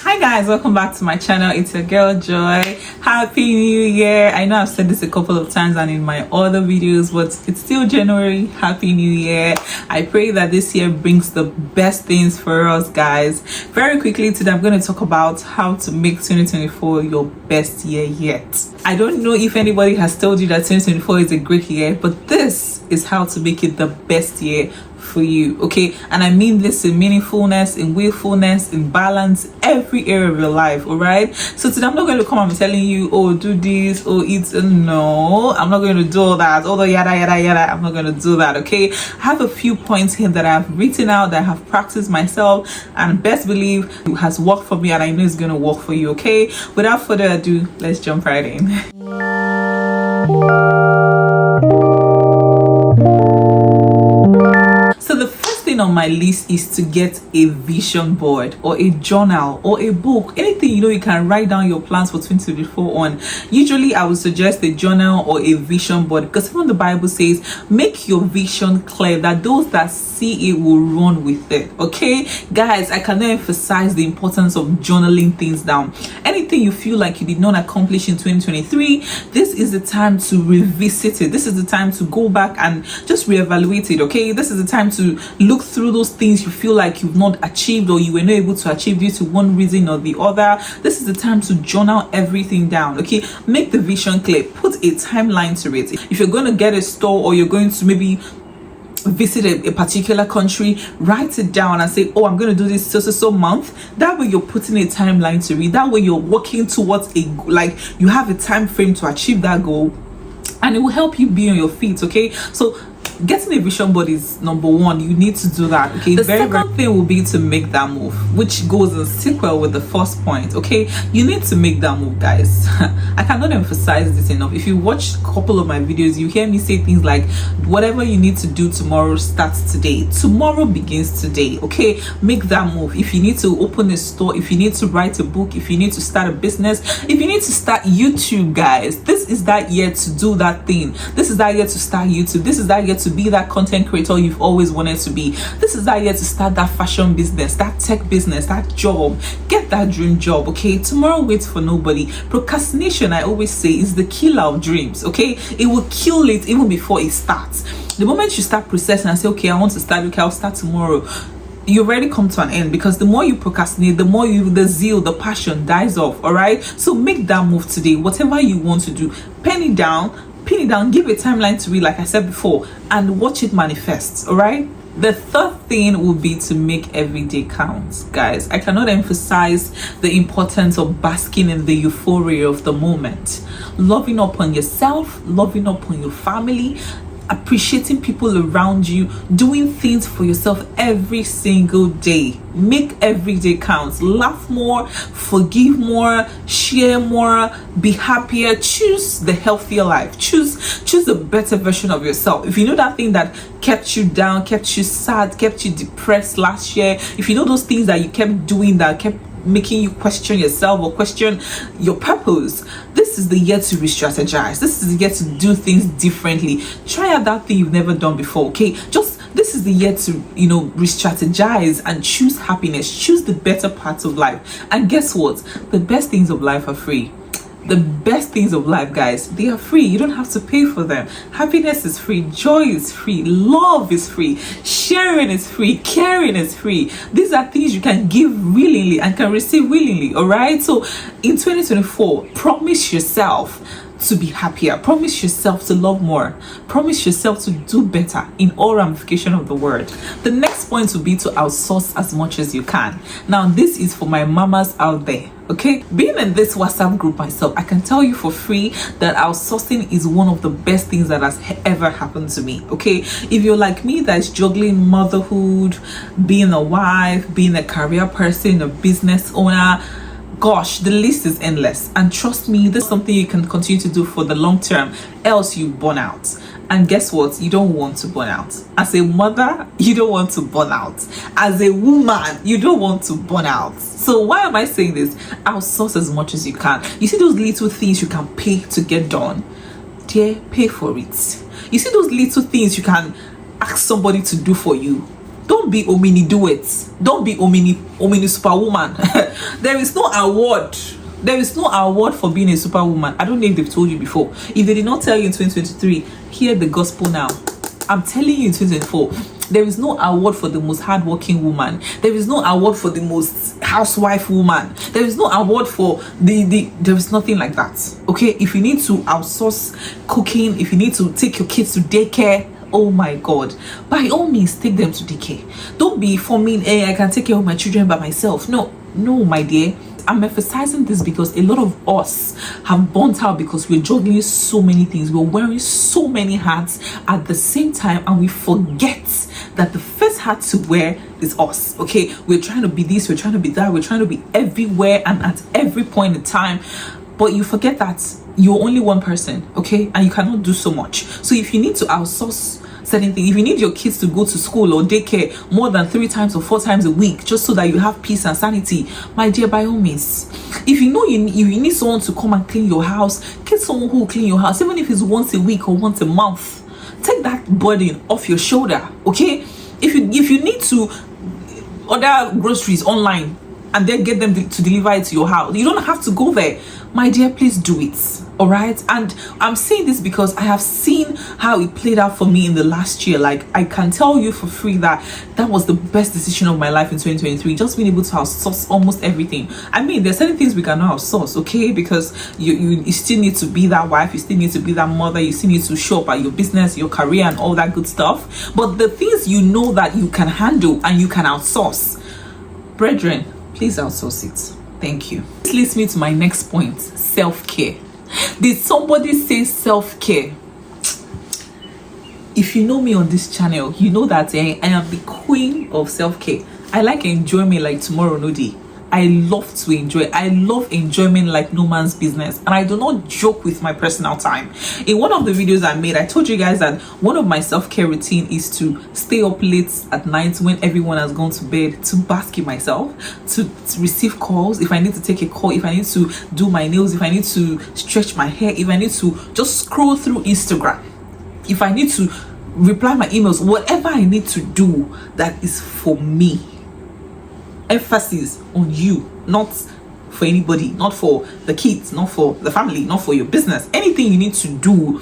Hi guys, welcome back to my channel. It's your girl Joy. Happy New Year. I know I've said this a couple of times and in my other videos, but it's still January. Happy New Year. I pray that this year brings the best things for us, guys. Very quickly today I'm going to talk about how to make 2024 your best year yet. I don't know if anybody has told you that 2024 is a great year, but this is how to make it the best year for you, okay? And I mean this in meaningfulness, in willfulness, in balance, every area of your life. All right, so today I'm not going to come and telling you, oh, do this, oh, it's no, I'm not going to do all that, although yada yada yada, I'm not going to do that. Okay, I have a few points here that I've written out, that I have practiced myself, and best believe it has worked for me, and I know it's going to work for you. Okay, without further ado, let's jump right in. So the first thing on my list is to get a vision board or a journal or a book, anything you can write down your plans for 2024 on. Usually I would suggest a journal or a vision board, because even the Bible says make your vision clear, that those that see it will run with it. Okay guys, I cannot emphasize the importance of journaling things down. Anything you feel like you did not accomplish in 2023, this is the time to revisit it. This is the time to go back and just reevaluate it. Okay, this is the time to look through those things you feel like you've not achieved or you were not able to achieve due to one reason or the other. This is the time to journal everything down. Okay, make the vision clear, put a timeline to it. If you're going to get a store or you're going to maybe visit a particular country, write it down and say, oh, I'm going to do this so month. That way you're putting a timeline to it. That way you're working towards you have a time frame to achieve that goal, and it will help you be on your feet. Okay, so getting a vision board is number one. You need to do that. Okay, the second thing will be to make that move, which goes in sequel with the first point. Okay, you need to make that move, guys. I cannot emphasize this enough. If you watch a couple of my videos, you hear me say things like, whatever you need to do tomorrow starts today. Tomorrow begins today. Okay, make that move. If you need to open a store, if you need to write a book, if you need to start a business, if you need to start YouTube, guys, this is that year to do that thing. This is that year to start YouTube. This is that year to be that content creator you've always wanted to be. This is that year to start that fashion business, that tech business, that job. Get that dream job. Okay, tomorrow waits for nobody. Procrastination, I always say, is the killer of dreams. Okay, it will kill it even before it starts. The moment you start processing and say, okay, I want to start, okay, I'll start tomorrow, you already come to an end, because the more you procrastinate, the more the zeal, the passion dies off. All right, so make that move today. Whatever you want to do, pin it down, give a timeline to it, like I said before, and watch it manifest. All right, the third thing will be to make every day count. Guys, I cannot emphasize the importance of basking in the euphoria of the moment, loving up on yourself, loving up on your family, appreciating people around you, doing things for yourself every single day. Make every day count. Laugh more, forgive more, share more, be happier. Choose the healthier life. Choose a better version of yourself. If you know that thing that kept you down, kept you sad, kept you depressed last year, if you know those things that you kept doing that kept making you question yourself or question your purpose, this is the year to re-strategize. This is the year to do things differently. Try out that thing you've never done before. Okay, this is the year to re-strategize and choose happiness, choose the better parts of life. And guess what, the best things of life are free. The best things of life, guys, they are free. You don't have to pay for them. Happiness is free, joy is free, love is free, sharing is free, caring is free. These are things you can give willingly and can receive willingly. All right, so in 2024, promise yourself to be happier, promise yourself to love more, promise yourself to do better in all ramifications of the word. The next point will be to outsource as much as you can. Now this is for my mamas out there. Okay, being in this WhatsApp group myself, I can tell you for free that outsourcing is one of the best things that has ever happened to me. Okay, if you're like me, that's juggling motherhood, being a wife, being a career person, a business owner, gosh, the list is endless. And trust me, this is something you can continue to do for the long term, else you burn out. And guess what? You don't want to burn out. As a mother, you don't want to burn out. As a woman, you don't want to burn out. So why am I saying this? Outsource as much as you can. You see those little things you can pay to get done? Dear, pay for it. You see those little things you can ask somebody to do for you? Don't be omini do it. Don't be omini superwoman. There is no award. There is no award for being a superwoman. I don't know if they've told you before. If they did not tell you in 2023, hear the gospel now. I'm telling you in 2024, there is no award for the most hardworking woman. There is no award for the most housewife woman. There is no award for there is nothing like that. Okay, if you need to outsource cooking, if you need to take your kids to daycare, oh my God, by all means take them to daycare. Don't be forming, hey, I can take care of my children by myself. No, my dear. I'm emphasizing this because a lot of us have burnt out because we're juggling so many things. We're wearing so many hats at the same time, and we forget that the first hat to wear is us. Okay, we're trying to be this, we're trying to be that, we're trying to be everywhere and at every point in time, but you forget that you're only one person. Okay, and you cannot do so much. So if you need to outsource certain things, if you need your kids to go to school or daycare more than 3 times or 4 times a week just so that you have peace and sanity, my dear, by all means. If you know you need someone to come and clean your house, get someone who will clean your house, even if it's once a week or once a month. Take that burden off your shoulder. Okay, if you need to order groceries online and then get them to deliver it to your house, you don't have to go there, my dear. Please do it. All right, and I'm saying this because I have seen how it played out for me in the last year. Like, I can tell you for free that was the best decision of my life in 2023, just being able to outsource almost everything. I mean, there's certain things we cannot outsource, okay, because you still need to be that wife, you still need to be that mother, you still need to show up at your business, your career, and all that good stuff. But the things you know that you can handle and you can outsource, brethren, please outsource it. Thank you. This leads me to my next point: self-care. Did somebody say self-care? If you know me on this channel, you know that I am the queen of self-care. I like enjoyment like tomorrow no day. I love to enjoy. I love enjoyment like no man's business, and I do not joke with my personal time. In one of the videos I made, I told you guys that one of my self-care routine is to stay up late at night when everyone has gone to bed, to bask in myself, to receive calls if I need to take a call, if I need to do my nails, if I need to stretch my hair, if I need to just scroll through Instagram, if I need to reply my emails, whatever I need to do that is for me. Emphasis on you, not for anybody, not for the kids, not for the family, not for your business. Anything you need to do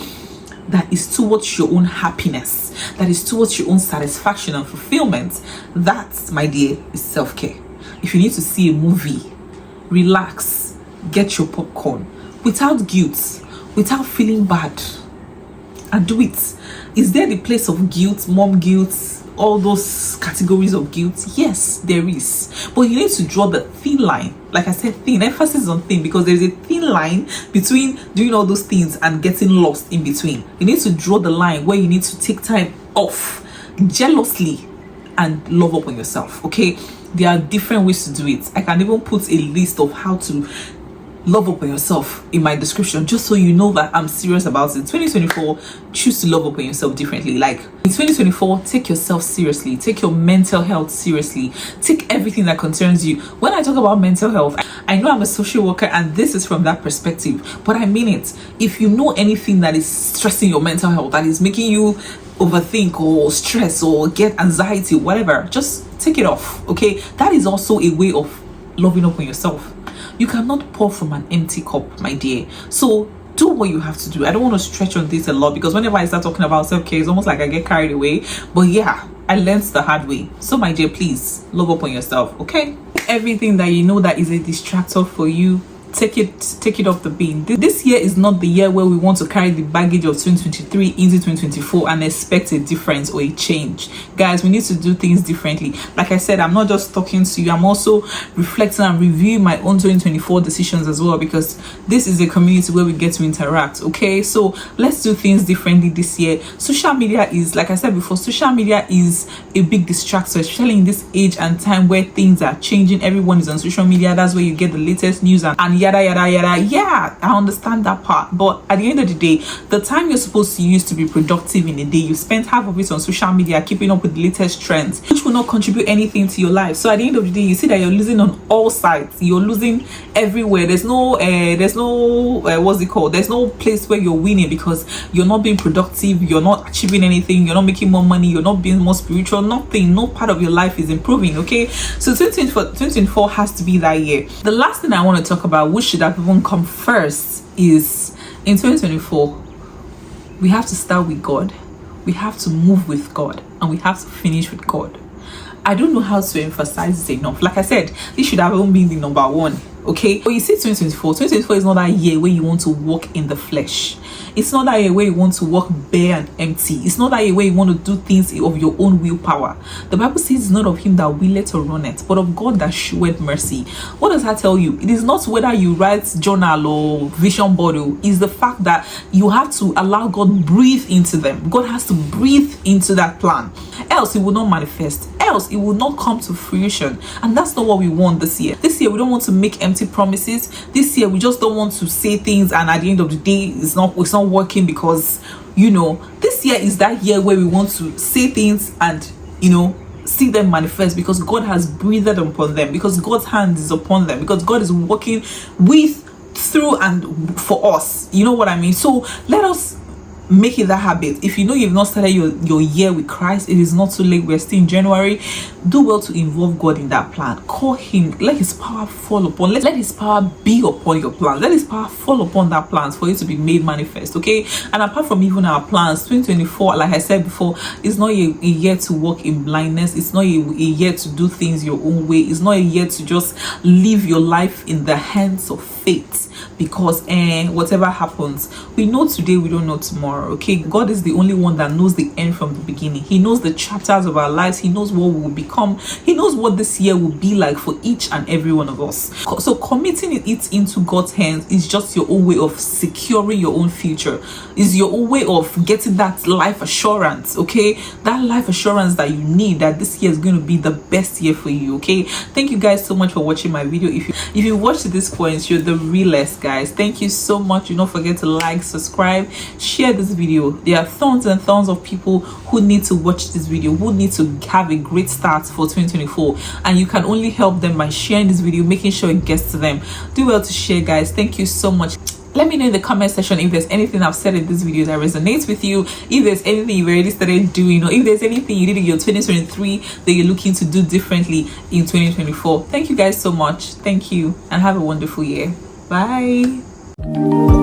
that is towards your own happiness, that is towards your own satisfaction and fulfillment, that, my dear, is self-care. If you need to see a movie, relax, get your popcorn without guilt, without feeling bad, and do it. Is there the place of guilt, mom guilt, all those categories of guilt? Yes, there is, but you need to draw the thin line. Like I said, thin, emphasis on thin, because there's a thin line between doing all those things and getting lost in between. You need to draw the line where you need to take time off jealously and love up on yourself. Okay, there are different ways to do it. I can even put a list of how to love up on yourself in my description, just so you know that I'm serious about it. 2024, choose to love up on yourself differently. Like in 2024, take yourself seriously, take your mental health seriously, take everything that concerns you. When I talk about mental health, I know I'm a social worker and this is from that perspective, but I mean it. If you know anything that is stressing your mental health, that is making you overthink or stress or get anxiety, whatever, just take it off. Okay, that is also a way of loving up on yourself. You cannot pour from an empty cup, my dear. So do what you have to do. I don't want to stretch on this a lot because whenever I start talking about self-care, it's almost like I get carried away. But yeah, I learned the hard way. So my dear, please love up on yourself, okay? Everything that you know that is a distractor for you, take it off the bin. This year is not the year where we want to carry the baggage of 2023 into 2024 and expect a difference or a change. Guys, we need to do things differently. Like I said, I'm not just talking to you, I'm also reflecting and reviewing my own 2024 decisions as well, because this is a community where we get to interact. Okay, so let's do things differently this year. Social media is, like I said before, social media is a big distractor, especially in this age and time where things are changing. Everyone is on social media. That's where you get the latest news, and yeah, yada yada yada. Yeah, I understand that part, but at the end of the day, the time you're supposed to use to be productive in a day, you spent half of it on social media keeping up with the latest trends, which will not contribute anything to your life. So at the end of the day, you see that you're losing on all sides. You're losing everywhere. There's no what's it called, there's no place where you're winning, because you're not being productive, you're not achieving anything, you're not making more money, you're not being more spiritual. Nothing, no part of your life is improving. Okay, so 2024 has to be that year. The last thing I want to talk about, which should have even come first, is in 2024 we have to start with God, we have to move with God, and we have to finish with God. I don't know how to emphasize this enough. Like I said, this should have even been the number one. Okay, but you see, 2024 is not that year where you want to walk in the flesh. It's not that year where you want to walk bare and empty. It's not that year where you want to do things of your own willpower. The Bible says it's not of him that willeth or runneth, but of God that sheweth mercy. What does that tell you? It is not whether you write journal or vision board. It's the fact that you have to allow God breathe into them. God has to breathe into that plan, else it will not manifest, else it will not come to fruition. And that's not what we want this year. This year we don't want to make empty promises. This year we just don't want to say things and at the end of the day it's not working, because this year is that year where we want to say things and see them manifest, because God has breathed upon them, because God's hand is upon them, because God is working through and for us. You know what I mean? So let us make it that habit. If you've not started your year with Christ, it is not too late. We're still in January. Do well to involve God in that plan. Call him. Let his power fall upon. Let his power be upon your plans. Let his power fall upon that plans for it to be made manifest. Okay. And apart from even our plans, 2024, like I said before, is not a year to walk in blindness. It's not a year to do things your own way. It's not a year to just live your life in the hands of fate, because whatever happens, we know today, we don't know tomorrow. Okay, God is the only one that knows the end from the beginning. He knows the chapters of our lives. He knows what we will become. He knows what this year will be like for each and every one of us. So committing it into God's hands is just your own way of securing your own future. Is your own way of getting that life assurance. Okay, that life assurance that you need, that this year is going to be the best year for you. Okay, thank you guys so much for watching my video. If you watched to this point, you're the realest, guys. Thank you so much. Do not forget to like, subscribe, share this video. There are tons and tons of people who need to watch this video, who need to have a great start for 2024, and you can only help them by sharing this video, making sure it gets to them. Do well to share, guys. Thank you so much. Let me know in the comment section if there's anything I've said in this video that resonates with you, if there's anything you've already started doing, or if there's anything you did in your 2023 that you're looking to do differently in 2024. Thank you guys so much. Thank you, and have a wonderful year. Bye.